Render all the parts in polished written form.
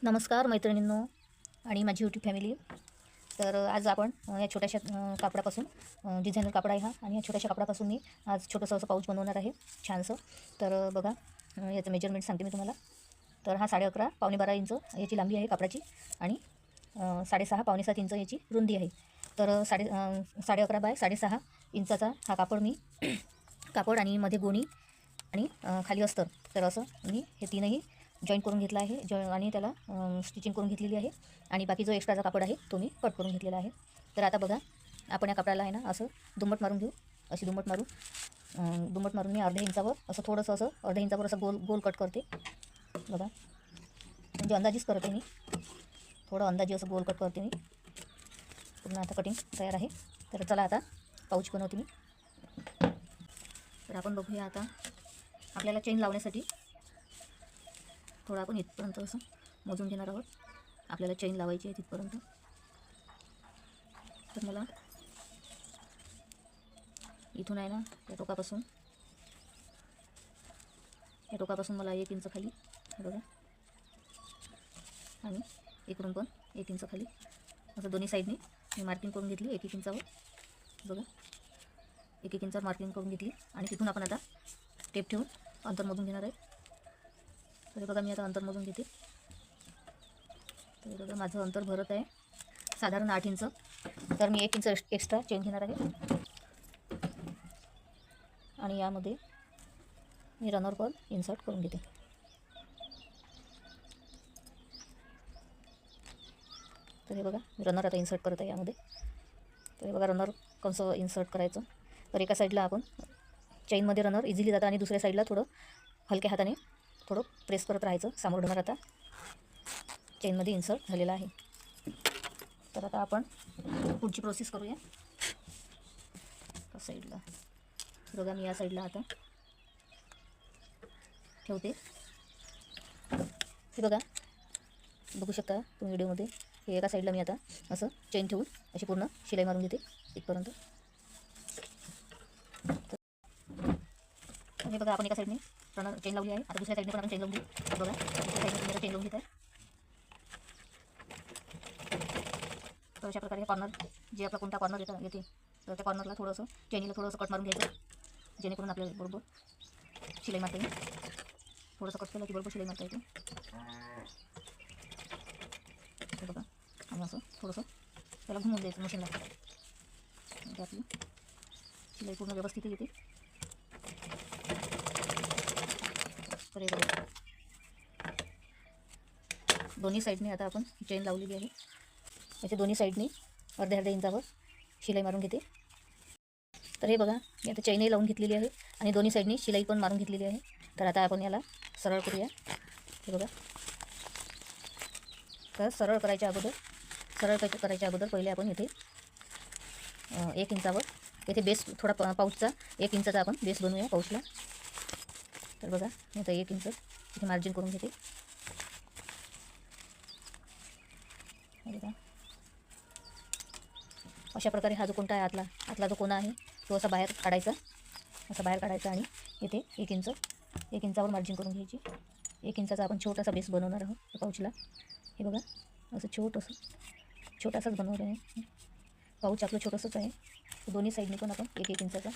नमस्कार मैत्रिणींनो आणि माझी यूट्यूब फॅमिली. तर आज आपण या छोट्याशा कापडापासून डिझायनर कापड आहे हा, आणि या छोट्याशा कापडापासून मी आज छोटंसं असं पाऊच बनवणार आहे छानसं. तर बघा, याचं मेजरमेंट सांगते मी तुम्हाला. तर हा 11.5 पावणे 12 इंच याची लांबी आहे कापडाची, आणि 6.5 पावणे 7 इंच याची रुंदी आहे. तर 11.5 बाय 6.5 इंचाचा हा कापड मी कापड आणि मध्ये गोणी आणि खाली अस्तर, तर असं मी हे तीनही जॉईंट करून घेतला आहे आणि त्याला स्टिचिंग करून घेतलेली आहे. आणि बाकी जो एक्स्ट्राचा कापड आहे तो मी कट करून घेतलेला आहे. तर आता बघा, आपण या कपड्याला आहे ना असं दुम्मट मारून घेऊ. अशी दुम्मट मारून मी अर्ध्या इंचावर असं थोडंसं असं अर्ध्या इंचावर असं गोल गोल कट करते. बघा, म्हणजे अंदाजीच करते मी, थोडं अंदाजी असं गोल कट करते मी. पूर्ण आता कटिंग तयार आहे. तर चला आता पाऊच बनवते मी. तर आपण बघूया आता आपल्याला चेन लावण्यासाठी थोडं आपण इथपर्यंत असं मोजून घेणार आहोत. आपल्याला चेन लावायची आहे तिथपर्यंत. तर मला इथून आहे ना या टोकापासून मला 1 इंच खाली, बघा, आणि इकडून पण 1 इंच खाली असं दोन्ही साईडने मी मार्किंग करून घेतली 1-1 इंचावर. बघा, 1-1 इंचावर मार्किंग करून घेतली, आणि तिथून आपण आता टेप ठेवून अंतर मोजून घेणार आहे. तर बघा, मी आता अंतर मोजून घेते. तर बघा, माझं अंतर भरत आहे साधारण 8 इंच. तर मी 1 इंच एक्स्ट्रा चेन घेणार आहे, आणि यामध्ये मी रनर पर्ल इन्सर्ट करून घेते. तर हे बघा, मी रनर आता इन्सर्ट करत आहे यामध्ये. तर हे बघा, रनर कसं इन्सर्ट करायचं. तर एका साईडला आपण चेनमध्ये रनर इझिली जातं, आणि दुसऱ्या साईडला थोडं हलक्या हाताने थोडं प्रेस करत राहायचं. समोर रनर आता चेनमध्ये इन्सर्ट झालेला आहे. तर आता आपण पुढची प्रोसेस करूया. त्या साईडला बघा, मी या साईडला आता ठेवते. हे बघा, बघू शकता तुम्ही व्हिडिओमध्ये. हे एका साईडला मी आता असं चेन ठेवून अशी पूर्ण शिलाई मारून घेते इथपर्यंत. हे बघा, आपण एका साईडने रनर चेन लावली आहे. आता दुसऱ्या साईडने पण आपण चेन लावून घेऊ. बघा, दुसऱ्या साईडने मी चेन लावून घेत आहे. तर अशा प्रकारे कॉर्नर, जे आपला कोणता कॉर्नर येते तर त्या कॉर्नरला थोडंसं चेनीला थोडंसं कट मारून घ्यायचं, जेणेकरून आपल्याला बरोबर शिलाई मारता येईल. थोडंसं कट केलं की बरोबर शिलाई मारता येते. हे बघा, आणि असं थोडंसं त्याला घुमवून द्यायचं मशीनला, म्हणजे आपली शिलाई पूर्ण व्यवस्थित येते. तर हे बघा, दोन्ही साईडने आता आपण चेन लावलेली आहे. याच्या दोन्ही साईडने अर्ध्या इंचावर शिलाई मारून घेते. तर हे बघा, मी आता चेनही लावून घेतलेली आहे, आणि दोन्ही साईडने शिलाई पण मारून घेतलेली आहे. तर आता आपण याला सरळ करूया. हे बघा, तर सरळ करायच्या अगोदर पहिले आपण इथे 1 इंचावर इथे बेस थोडा पाऊचचा 1 इंचाचा आपण बेस बनवूया पाऊचला. तर बघा, मी आता 1 इंच इथे मार्जिन करून घेते. बघा, अशा प्रकारे हा जो कोणता आहे आतला जो कोणा आहे तो असा बाहेर काढायचा, आणि इथे 1 इंचावर मार्जिन करून घ्यायची. 1 इंचाचा आपण छोटासा बेस बनवणार आहोत पाऊचला. हे बघा, असं छोटासाच बनवलं आहे पाऊच आपलं, छोटंसंच आहे. दोन्ही साईडने पण आपण 1-1 इंचाचा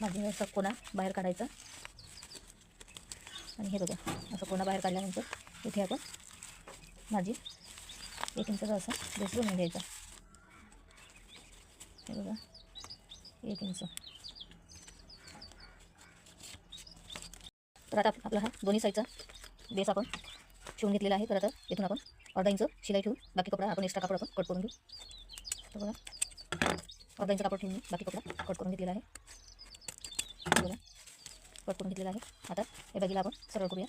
मार्जिन असा कोणा बाहेर काढायचा. आणि हे बघा, असं कोणा बाहेर काढल्यानंतर इथे आपण मार्जिन 1 इंचाचा असा बेस बनवून घ्यायचा. हे बघा, 1 इंच. तर आता आपला हा दोन्ही साईडचा बेस आपण शिवून घेतलेला आहे. तर आता इथून आपण अर्धा इंच शिलाई ठेवून बाकी कपडा आपण एक्स्ट्रा कापड आपण कट करून घेऊ. तर बघा, अर्धा इंच कापड ठेवून बाकी कपडा कट करून घेतलेला आहे. बघा, कट करून घेतलेला आहे. आता हे बाजूला आपण सरळ करूया.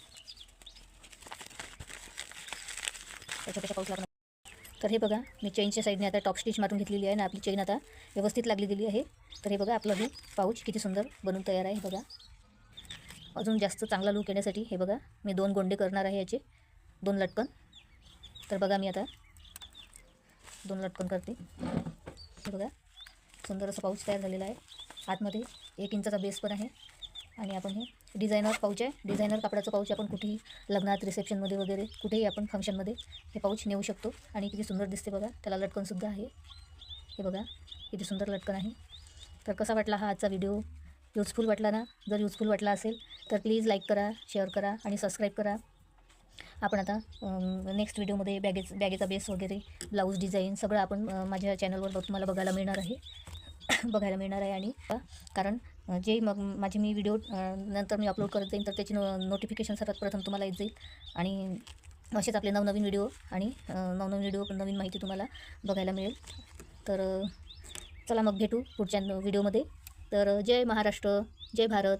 छोट्याशा पाऊचला आपण. तर हे बघा, मी चेनच्या साईडने आता टॉप स्टिच मारून घेतलेली आहे, आणि आपली चेन आता व्यवस्थित लागली गेली आहे. तर हे बघा, आपलं हे पाऊच किती सुंदर बनून तयार आहे. बघा, अजून जास्त चांगला लूक येण्यासाठी हे बघा, मी 2 गोंडे करणार आहे याचे, 2 लटकन. तर बघा, मी आता 2 लटकन करते. हे बघा, सुंदर असं पाऊच तयार झालेला आहे. आतमध्ये 1 इंचाचा बेस पण आहे. आणि आपण हे डिझायनर पाऊच आहे. डिझायनर कापडाचं पाऊच आपण कुठेही लग्नात, रिसेप्शनमध्ये वगैरे कुठेही आपण फंक्शनमध्ये हे पाऊच नेऊ शकतो. आणि किती सुंदर दिसते बघा. त्याला लटकनसुद्धा आहे. हे बघा किती सुंदर लटकन आहे. तर कसा वाटला हा आजचा व्हिडिओ? यूजफुल वाटला ना? जर यूजफुल वाटला असेल तर प्लीज लाईक करा, शेअर करा आणि सबस्क्राईब करा. आपण आता नेक्स्ट व्हिडिओमध्ये बॅगेचा बेस वगैरे, ब्लाऊज डिझाईन सगळं आपण माझ्या चॅनलवर तुम्हाला बघायला मिळणार आहे. आणि कारण जे मग माझे मी व्हिडिओ नंतर मी अपलोड करत जाईन तर त्याची नोटिफिकेशन सर्वात प्रथम तुम्हाला येत जाईल. आणि असेच आपले नवनवीन व्हिडिओ आणि नवीन माहिती तुम्हाला बघायला मिळेल. तर चला मग भेटू पुढच्या व्हिडिओमध्ये. तर जय महाराष्ट्र, जय भारत.